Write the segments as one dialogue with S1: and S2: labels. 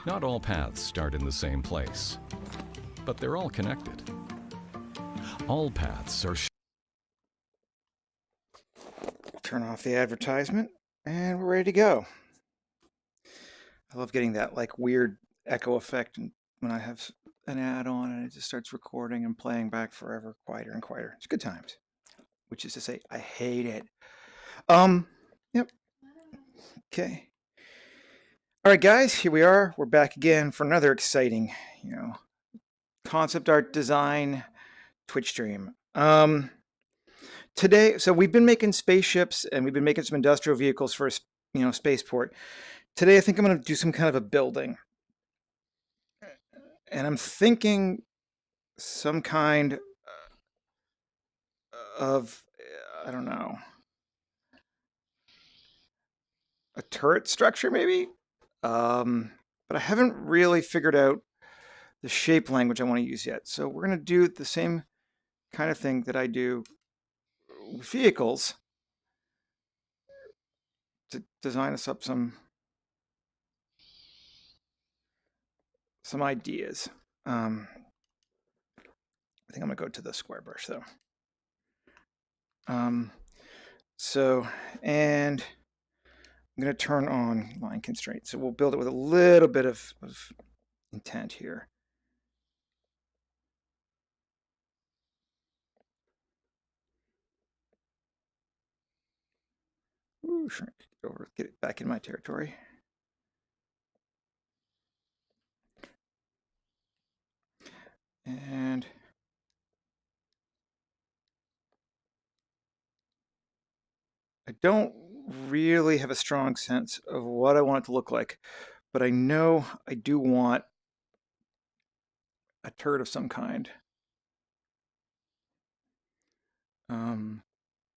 S1: Not all paths start in the same place, but they're all connected. All paths are
S2: Turn off the advertisement, and we're ready to go. I love getting that like weird echo effect when I have an ad on and it just starts recording and playing back forever, quieter and quieter. It's good times, which is to say, I hate it. Yep. Okay. All right, guys, here we are. We're back again for another exciting, concept art design Twitch stream. Today, so we've been making spaceships and we've been making some industrial vehicles for, spaceport. Today, I think I'm going to do some kind of a building. And I'm thinking some kind of, I don't know, a turret structure maybe? But I haven't really figured out the shape language I want to use yet. So we're going to do the same kind of thing that I do with vehicles to design us up some ideas. I think I'm going to go to the square brush though. And I'm going to turn on line constraint. So we'll build it with a little bit of intent here. Ooh, shrink over, get it back in my territory. And I don't really have a strong sense of what I want it to look like, but I know I do want a turret of some kind.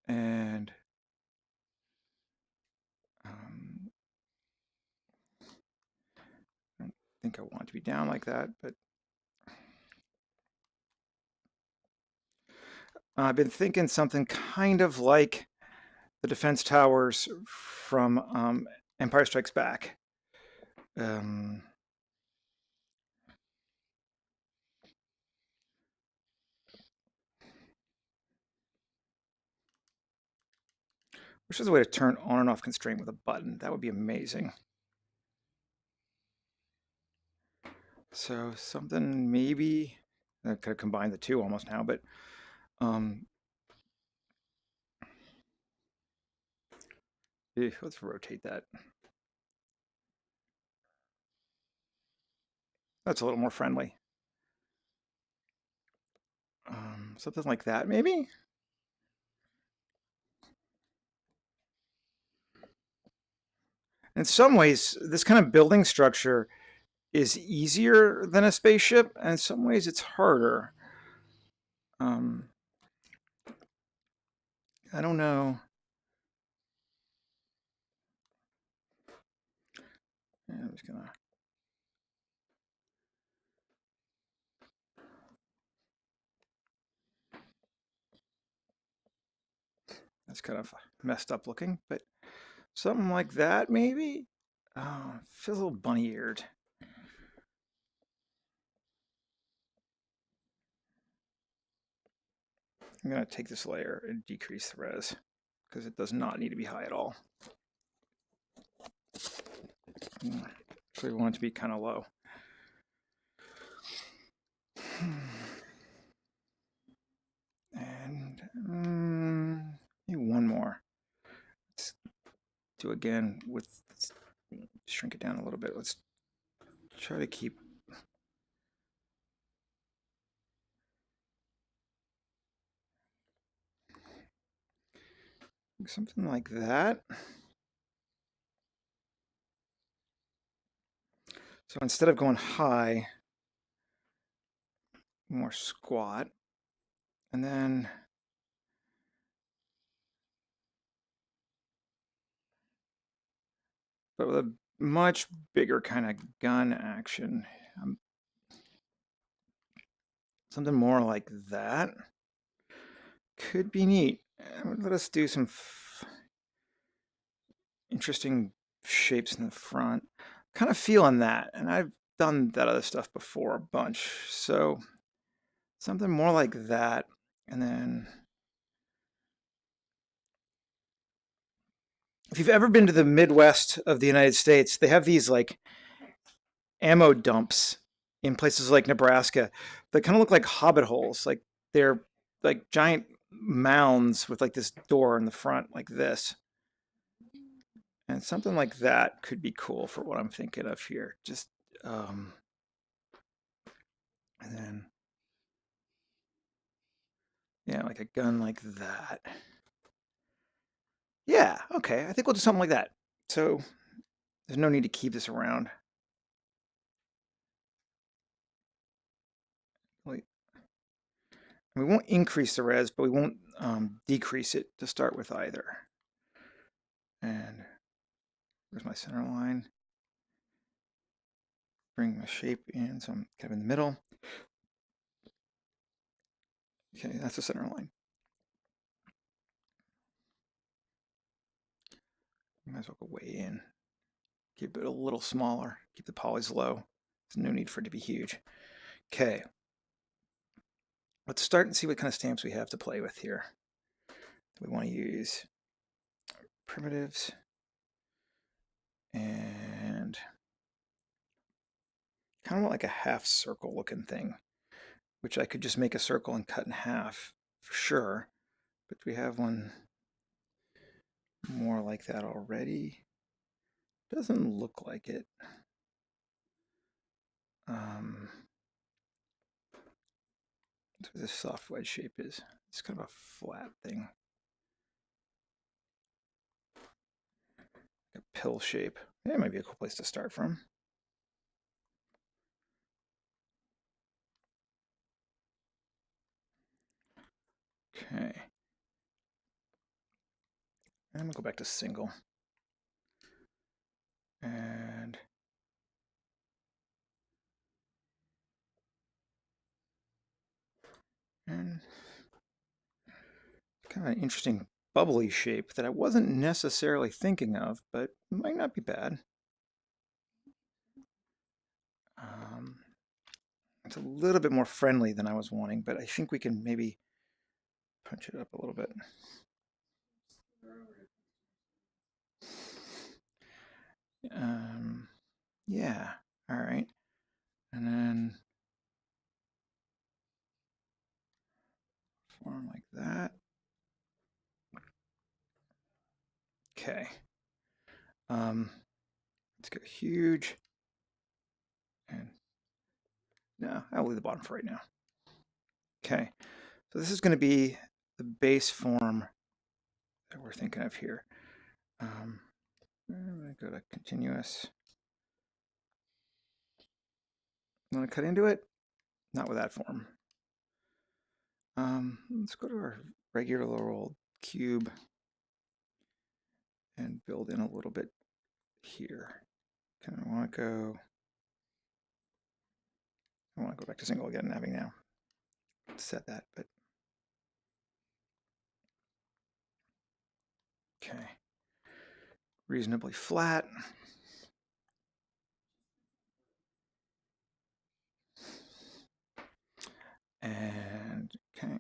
S2: And I don't think I want it to be down like that, but I've been thinking something kind of like the defense towers from Empire Strikes Back. Wish there's a way to turn on and off constraint with a button. That would be amazing. So something maybe, I could have combined the two almost now, but let's rotate that. That's a little more friendly. Something like that, maybe? In some ways, this kind of building structure is easier than a spaceship, and in some ways it's harder. I don't know. Yeah, I'm just gonna. That's kind of messed up looking, but something like that, maybe? Oh, feels a little bunny-eared. I'm going to take this layer and decrease the res because it does not need to be high at all. Actually, we want it to be kind of low. And maybe one more. Let's do again with, shrink it down a little bit. Let's try to keep something like that. So instead of going high, more squat, and then but with a much bigger kind of gun action. Something more like that could be neat. Let us do some interesting shapes in the front. kind of feeling that. And I've done that other stuff before a bunch. So something more like that. And then if you've ever been to the Midwest of the United States, they have these like ammo dumps in places like Nebraska that kind of look like hobbit holes. Like they're like giant mounds with like this door in the front like this. And something like that could be cool for what I'm thinking of here. Just and then yeah, like a gun like that. Yeah, okay. I think we'll do something like that. So there's no need to keep this around. We won't increase the res, but we won't decrease it to start with either. And where's my center line? Bring my shape in, so I'm kind of in the middle. Okay, that's the center line. Might as well go way in. Keep it a little smaller. Keep the polys low. There's no need for it to be huge. Okay. Let's start and see what kind of stamps we have to play with here. We want to use primitives and kind of want like a half circle looking thing, which I could just make a circle and cut in half for sure. But we have one more like that already. Doesn't look like it. That's what this soft wedge shape is. It's kind of a flat thing. A pill shape. That might be a cool place to start from. Okay. And we'll go back to single. And kind of an interesting bubbly shape that I wasn't necessarily thinking of, but might not be bad. It's a little bit more friendly than I was wanting, but I think we can maybe punch it up a little bit. Yeah, all right. And then form like that. Okay. Let's go huge. And no, I'll leave the bottom for right now. Okay. So this is going to be the base form that we're thinking of here. I'm going to go to continuous. I'm going to cut into it. Not with that form. Let's go to our regular old cube and build in a little bit here. Kind of want to go. I want to go back to single again, having now set that, but okay. Reasonably flat. And okay.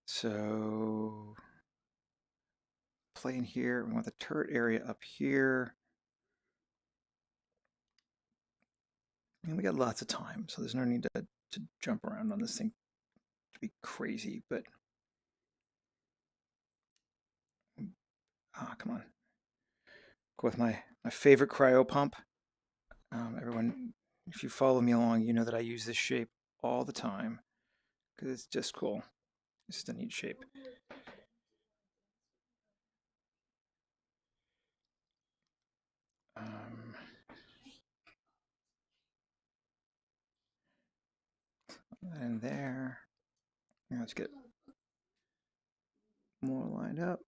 S2: So play in here. We want the turret area up here. And we got lots of time, so there's no need to jump around on this thing to be crazy, but come on. Go with my favorite cryo pump. Everyone, if you follow me along, you know that I use this shape all the time because it's just cool. It's just a neat shape. And there. Let's get more lined up.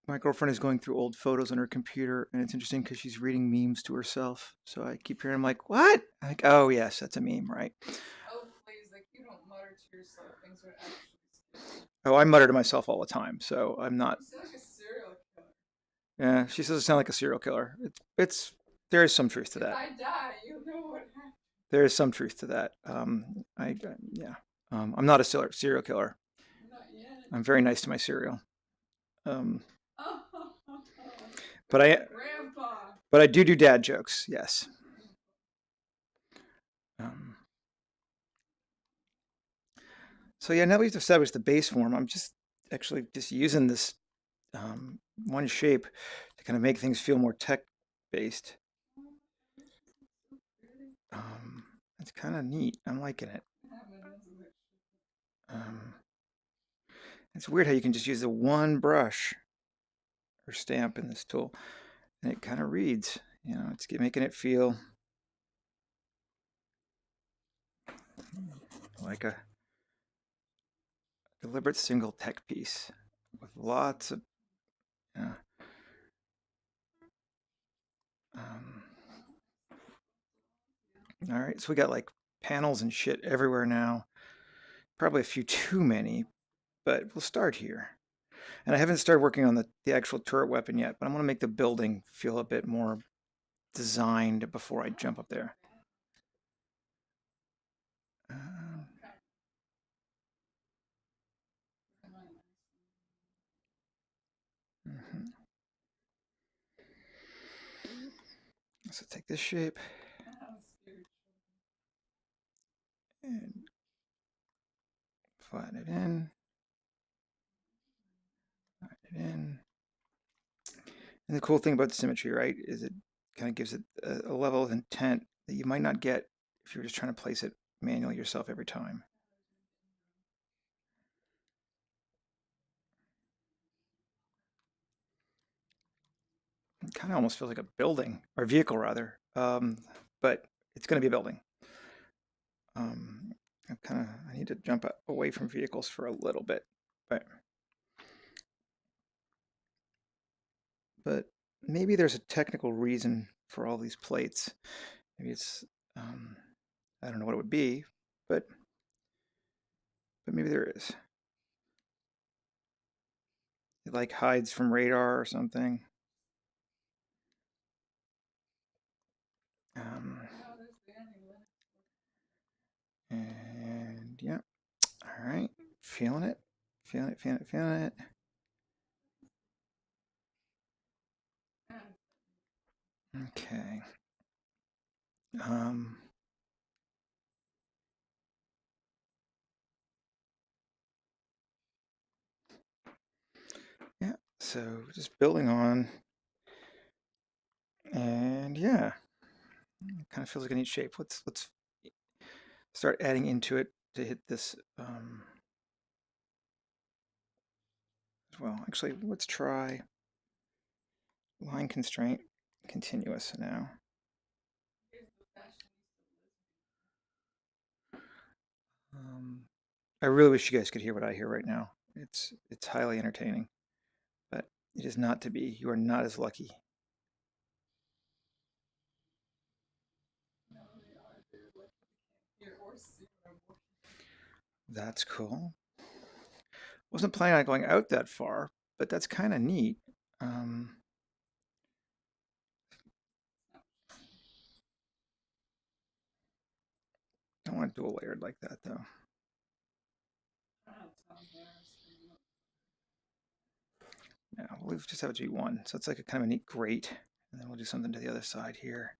S2: My girlfriend is going through old photos on her computer, and it's interesting because she's reading memes to herself. So I keep hearing, I'm like, what? I'm like, oh, yes, that's a meme, right?
S3: Oh, please, like, you don't mutter to yourself. Things are actually scary.
S2: Oh, I mutter to myself all the time, so I'm not.
S3: You sound like a serial killer.
S2: Yeah, she says I sound like a serial killer. There is some truth to
S3: If
S2: that.
S3: I die, you know what happened.
S2: There is some truth to that. Yeah. I'm not a serial killer.
S3: Not yet.
S2: I'm very nice to my cereal. Um,
S3: Oh,
S2: but I
S3: Grandpa.
S2: but I do dad jokes. Yes. Um, so yeah, now we've established the base form. I'm just actually just using this one shape to kind of make things feel more tech based. It's kind of neat. I'm liking it. Um, it's weird how you can just use the one brush or stamp in this tool, and it kind of reads. You know, it's making it feel like a deliberate single tech piece with lots of. Yeah. Um, all right, so we got like panels and shit everywhere now. Probably a few too many, but we'll start here. And I haven't started working on the actual turret weapon yet, but I want to make the building feel a bit more designed before I jump up there. Um, mhm. So take this shape and flatten it in. Flatten it in. And the cool thing about the symmetry, right, is it kind of gives it a level of intent that you might not get if you're just trying to place it manually yourself every time. It kind of almost feels like a building, or a vehicle rather, but it's going to be a building. I need to jump away from vehicles for a little bit, but maybe there's a technical reason for all these plates. Maybe it's I don't know what it would be, but maybe there is. It like hides from radar or something. And yeah, all right, feeling it, feeling it, feeling it, feeling it. Okay. Um, yeah, so just building on, and yeah, it kind of feels like a neat shape. Let's start adding into it to hit this as well. Actually, let's try line constraint continuous now. I really wish you guys could hear what I hear right now. It's highly entertaining, but it is not to be. You are not as lucky. That's cool. Wasn't planning on going out that far, but that's kind of neat. I don't want to dual layered like that though. Yeah, we'll just have it to be one. So it's like a kind of a neat grate. And then we'll do something to the other side here.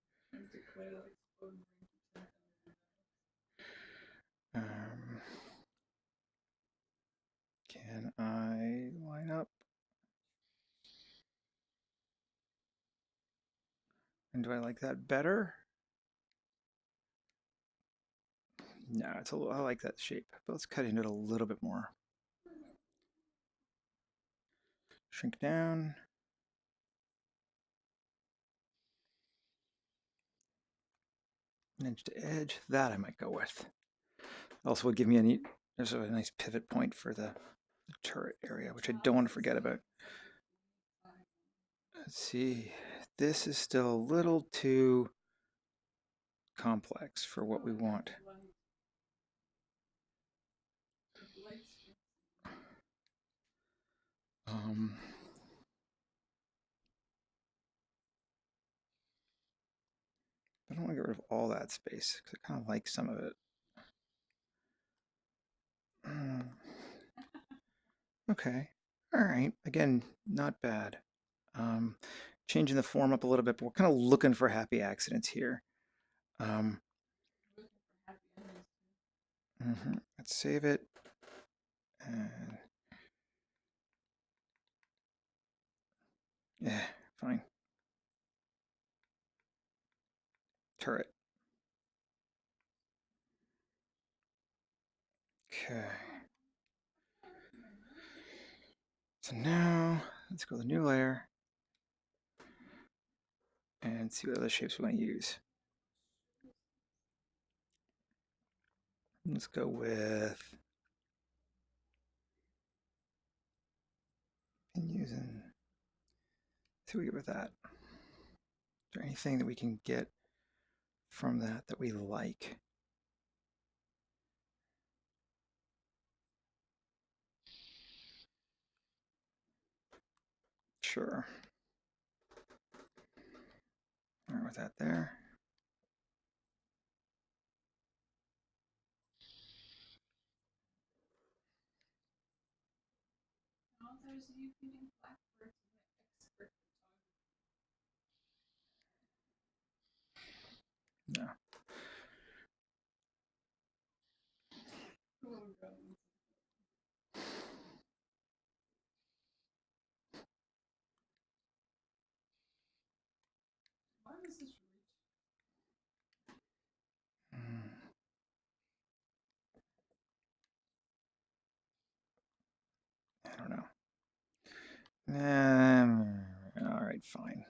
S2: Can I line up? And do I like that better? No, I like that shape, but let's cut into it a little bit more. Shrink down. An edge to edge. That I might go with. Also would give me there's a nice pivot point for the turret area, which I don't want to forget about. Let's see. This is still a little too complex for what we want. Um, don't want to get rid of all that space because I kind of like some of it. Okay. All right. Again, not bad. Changing the form up a little bit, but we're kind of looking for happy accidents here. Let's save it. And yeah, fine. Turret. Okay. So now let's go to the new layer and see what other shapes we want to use. Let's go with using. See what we get with that. Is there anything that we can get from that that we like? Sure. All right, with that there. No. I don't know. All right, fine.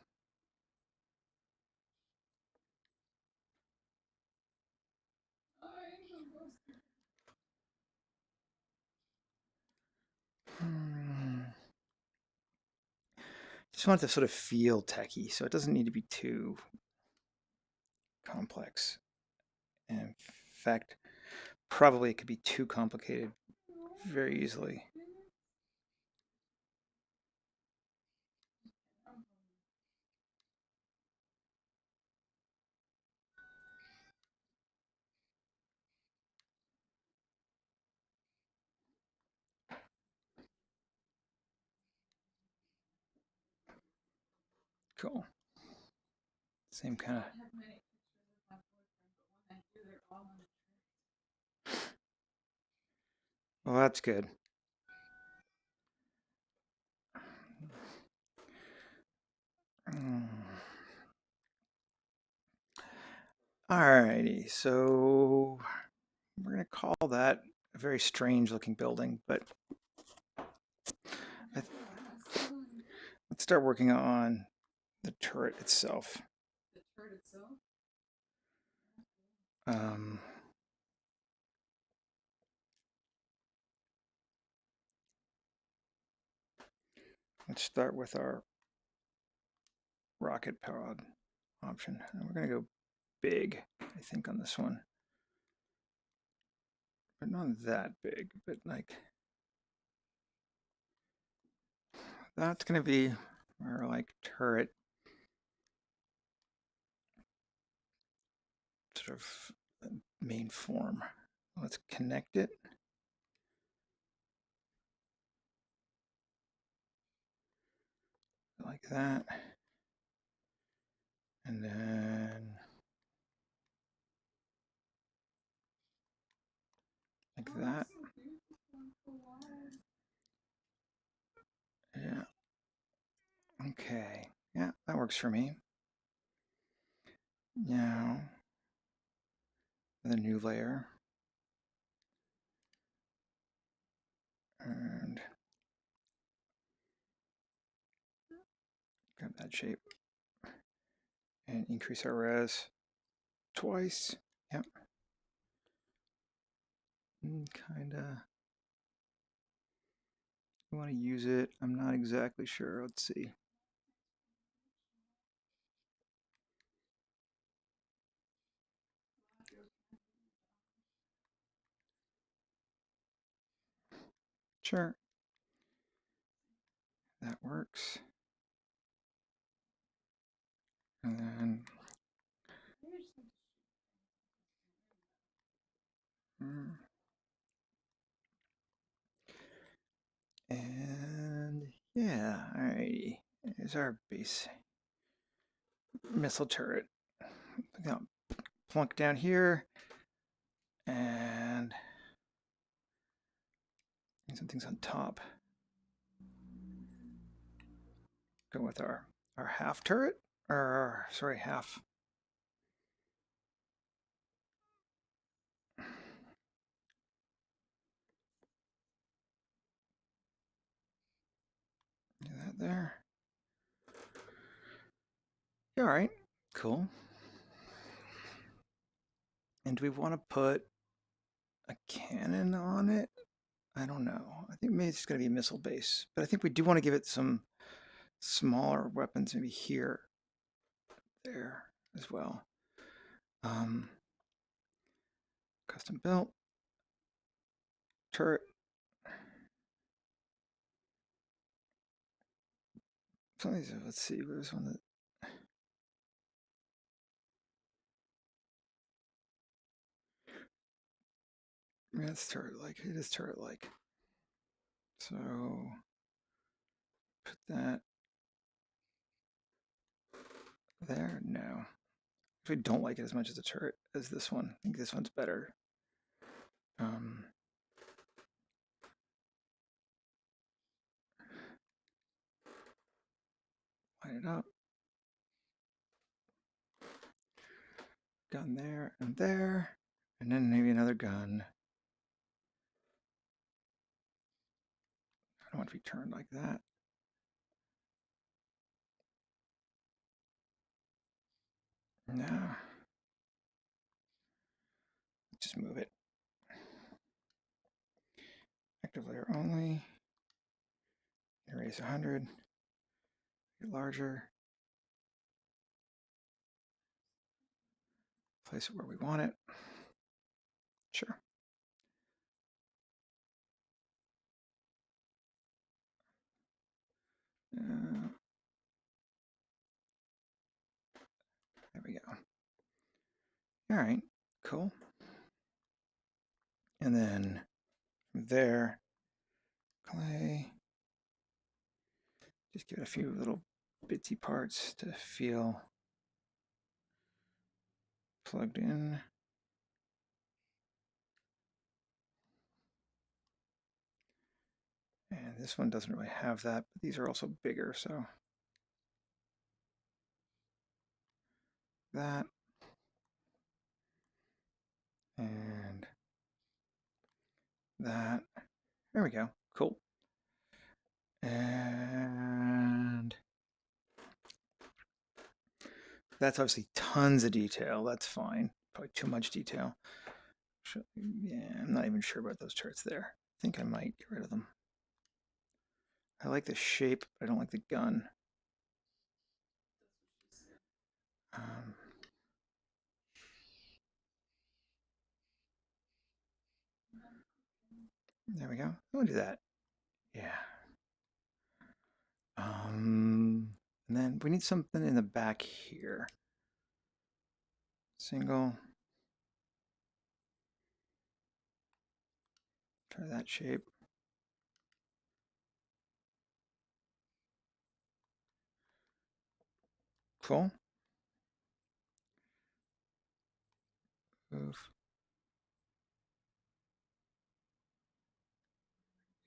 S2: Just want it to sort of feel techy, so it doesn't need to be too complex. And in fact, probably it could be too complicated very easily. Cool. Same kind of. Well, that's good. Alrighty, so we're gonna call that a very strange looking building, but let's start working on the turret itself.
S3: The turret itself?
S2: Let's start with our rocket powered option. And we're going to go big, I think, on this one. But not that big, but like that's going to be our like turret sort of main form. Let's connect it. Like that. And then like that. Yeah. Okay. Yeah, that works for me. Now, the new layer. And grab that shape. And increase our res twice. Yep. Kinda. I want to use it. I'm not exactly sure. Let's see. Sure. That works. And then And yeah, alrighty. Here's our base missile turret. Now plunk down here and some things on top. Go with our half turret, or sorry, half. Do that there. All right, cool. And do we want to put a cannon on it? I don't know. I think maybe it's going to be a missile base, but I think we do want to give it some smaller weapons, maybe here, there as well. Custom built turret. Some of these, let's see, there's one that. Yeah, it's turret-like. It is turret-like. So put that there. No, I don't like it as much as the turret as this one. I think this one's better. Line it up. Gun there, and then maybe another gun. I don't want to be turned like that. No. Just move it. Active layer only. Erase 100. Get larger. Place it where we want it. Sure. There we go. All right, cool. And then from there, clay. Just give it a few little bitsy parts to feel plugged in. And this one doesn't really have that, but these are also bigger, so that. And that. There we go. Cool. And that's obviously tons of detail. That's fine. Probably too much detail. Yeah, I'm not even sure about those turrets there. I think I might get rid of them. I like the shape, but I don't like the gun. There we go. I'll do that. Yeah. And then we need something in the back here. Single. Try that shape. Cool. Move.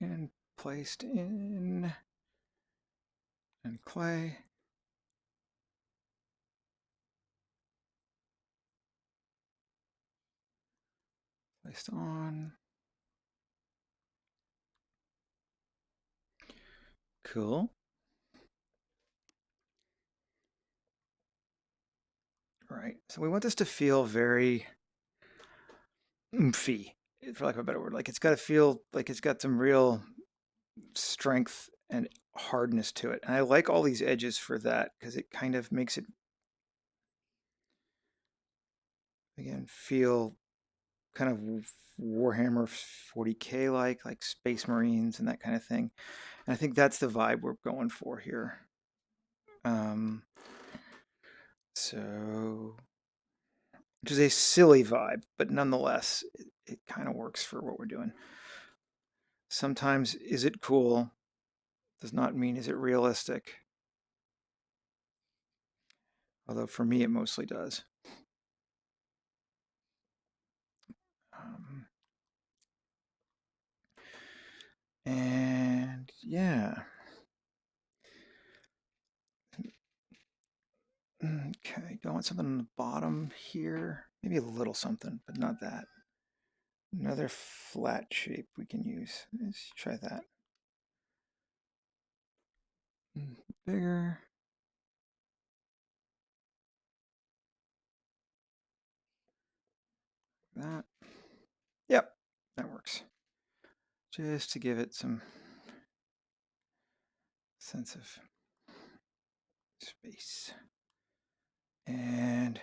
S2: And placed in. And clay. Placed on. Cool. Right. So we want this to feel very oomphy, for lack of a better word. Like it's got to feel like it's got some real strength and hardness to it. And I like all these edges for that because it kind of makes it, again, feel kind of Warhammer 40K like Space Marines and that kind of thing. And I think that's the vibe we're going for here. So which is a silly vibe, but nonetheless, it kind of works for what we're doing. Sometimes, is it cool? Does not mean is it realistic. Although for me, it mostly does. And yeah. Okay, do I want something on the bottom here? Maybe a little something, but not that. Another flat shape we can use. Let's try that. Bigger. That. Yep, that works. Just to give it some sense of space. And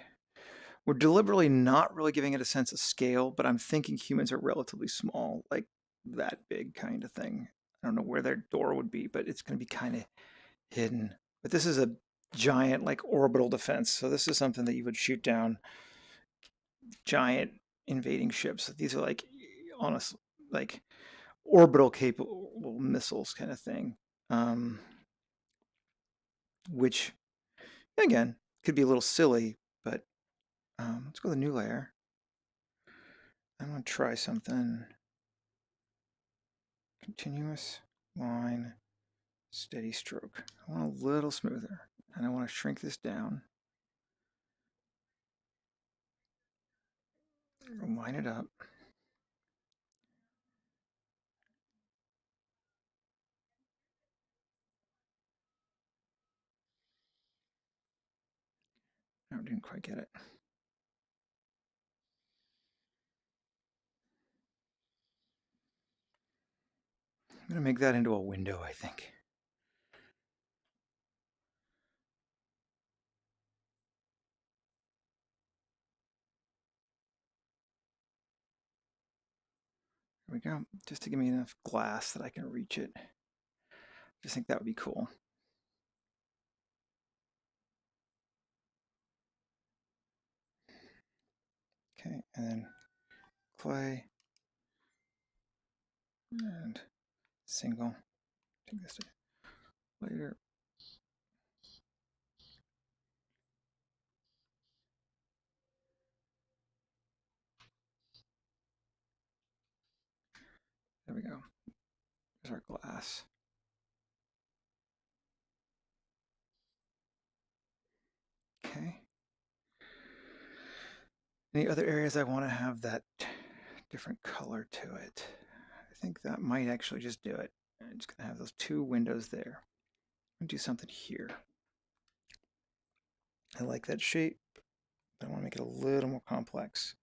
S2: we're deliberately not really giving it a sense of scale, but I'm thinking humans are relatively small, like that big kind of thing. I don't know where their door would be, but it's going to be kind of hidden. But this is a giant, like, orbital defense. So this is something that you would shoot down giant invading ships. These are like, honestly, like orbital capable missiles kind of thing. Which, again, could be a little silly, but let's go to the new layer. I'm going to try something. Continuous line, steady stroke. I want a little smoother, and I want to shrink this down. Line it up. No, didn't quite get it. I'm going to make that into a window, I think. There we go. Just to give me enough glass that I can reach it. I just think that would be cool. Okay, and then clay and single. Take this to later. There we go. There's our glass. Okay. Any other areas I want to have that different color to it? I think that might actually just do it. I'm just going to have those two windows there. I'm going to do something here. I like that shape, but I want to make it a little more complex.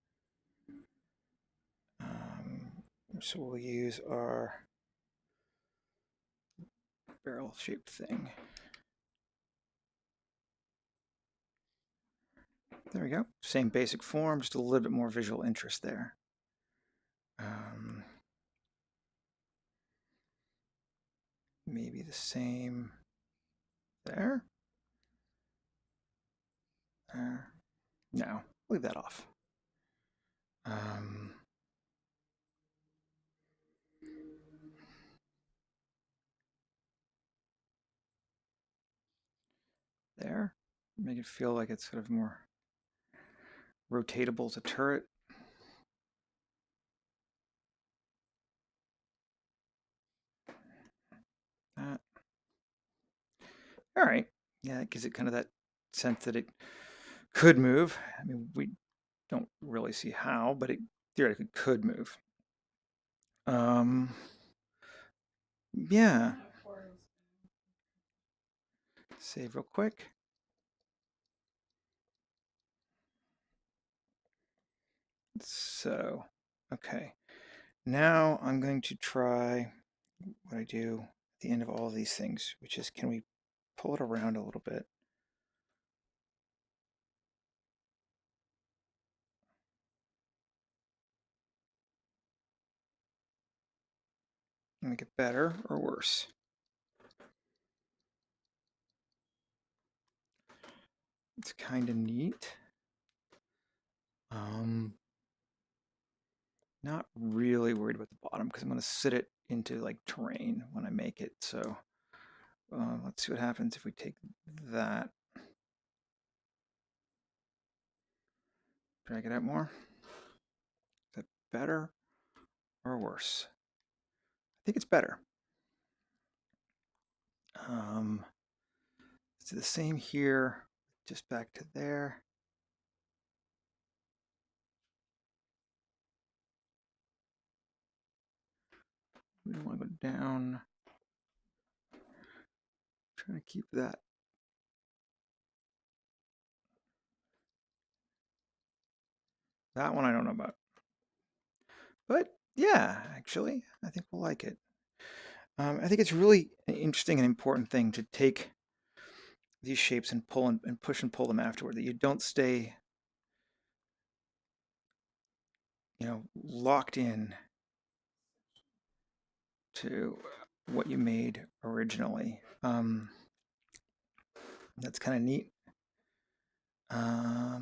S2: So we'll use our barrel-shaped thing. There we go. Same basic form, just a little bit more visual interest there. Maybe the same there. There. No, leave that off. There. Make it feel like it's sort of more rotatable as a turret. That. All right. Yeah, it gives it kind of that sense that it could move. I mean, we don't really see how, but it theoretically could move. Yeah. Save real quick. So, okay. Now I'm going to try what I do at the end of all of these things, which is, can we pull it around a little bit? Make it better or worse? It's kind of neat. Not really worried about the bottom because I'm going to sit it into like terrain when I make it. So let's see what happens if we take that. Drag it out more. Is that better or worse? I think it's better. Let's do the same here, just back to there. We don't want to go down. Trying to keep that. That one I don't know about. But yeah, actually, I think we'll like it. I think it's really an interesting and important thing to take these shapes and pull and push and pull them afterward, that you don't stay, locked in to what you made originally. That's kind of neat. A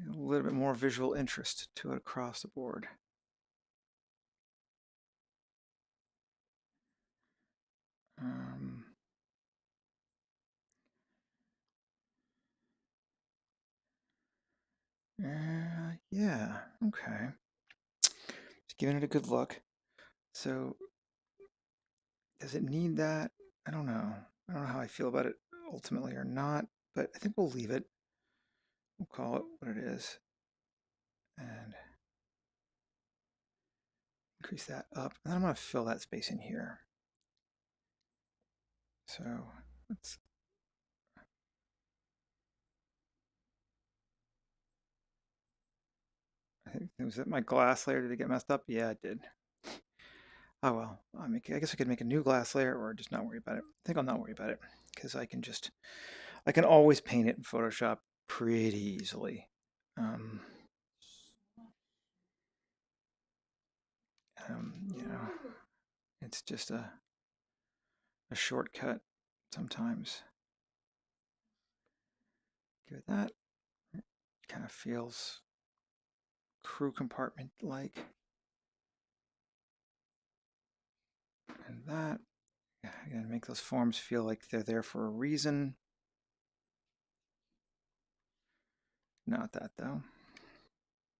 S2: little bit more visual interest to it across the board. Yeah, okay. Just giving it a good look. So, does it need that? I don't know. I don't know how I feel about it ultimately or not, but I think we'll leave it. We'll call it what it is. And increase that up. And then I'm going to fill that space in here. So, let's. I think, was that my glass layer? Did it get messed up? Yeah, it did. Oh well, I guess I could make a new glass layer or just not worry about it. I think I'll not worry about it because I can always paint it in Photoshop pretty easily. It's just a shortcut sometimes. Give it that. Kind of feels crew compartment like. And that. Again, make those forms feel like they're there for a reason. Not that though.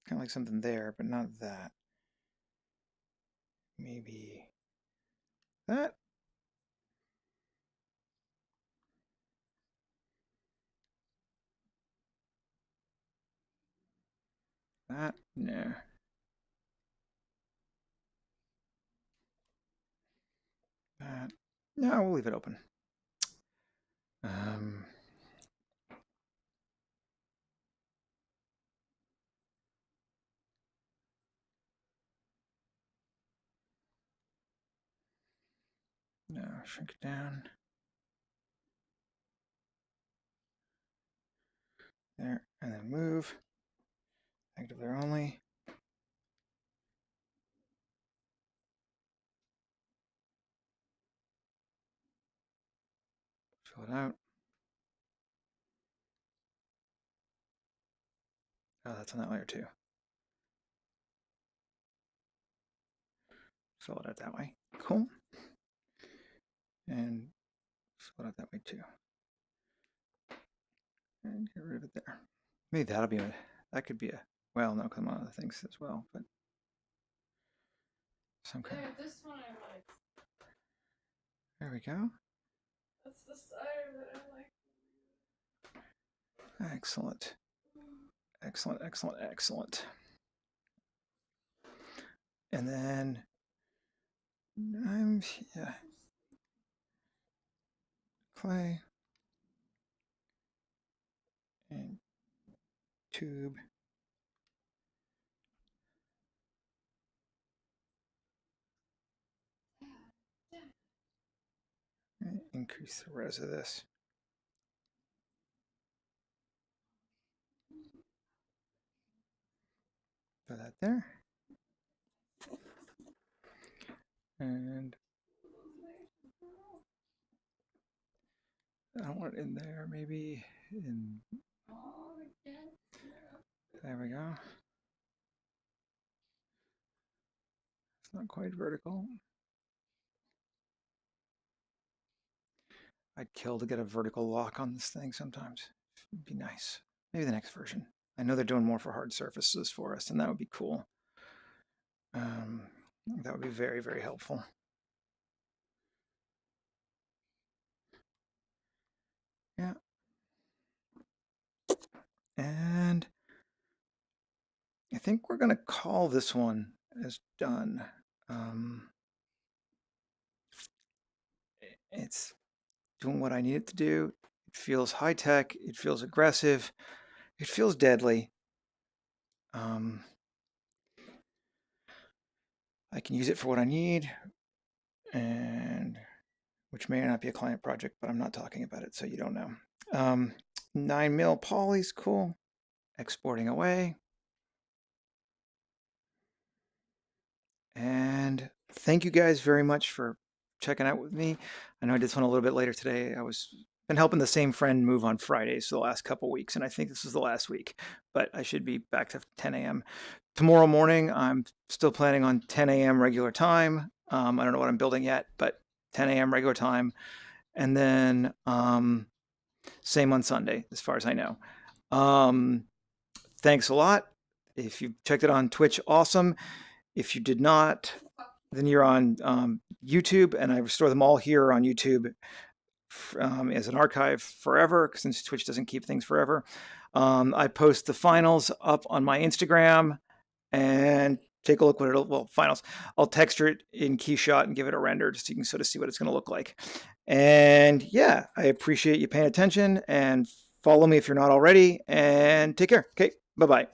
S2: Kind of like something there, but not that. Maybe that. That, no. That, no, we'll leave it open. No, shrink it down. There, and then move. Active there only. Fill it out. Oh, that's on that layer too. Fill it out that way. Cool. And fill it out that way too. And get rid of it there. Maybe that'll be that could be a, well, no, come on, other things as well, but some kind of.
S3: This one I like.
S2: There we go.
S3: That's the side that I like.
S2: Excellent. Excellent, excellent, excellent. And then yeah. Clay and tube. And increase the res of this. Put that there. And I don't want it in there. Maybe in. There we go. It's not quite vertical. I'd kill to get a vertical lock on this thing sometimes. It'd be nice. Maybe the next version. I know they're doing more for hard surfaces for us, and that would be cool. That would be very, very helpful. Yeah. And I think we're going to call this one as done. It's doing what I need it to do. It feels high tech. It feels aggressive. It feels deadly. I can use it for what I need, and which may not be a client project, but I'm not talking about it, so you don't know. 9mm poly's cool. Exporting away. And thank you guys very much for checking out with me. I know I did this one a little bit later today. Been helping the same friend move on Fridays for the last couple weeks, and I think this is the last week, but I should be back to 10 a.m. Tomorrow morning. I'm still planning on 10 a.m. regular time. I don't know what I'm building yet, but 10 a.m. regular time. And then same on Sunday, as far as I know. Thanks a lot. If you checked it on Twitch, awesome. If you did not, then you're on YouTube, and I restore them all here on YouTube as an archive forever, since Twitch doesn't keep things forever. I post the finals up on my Instagram, and take a look what finals. I'll texture it in Keyshot and give it a render just so you can sort of see what it's going to look like. And yeah, I appreciate you paying attention, and follow me if you're not already, and take care. Okay, bye-bye.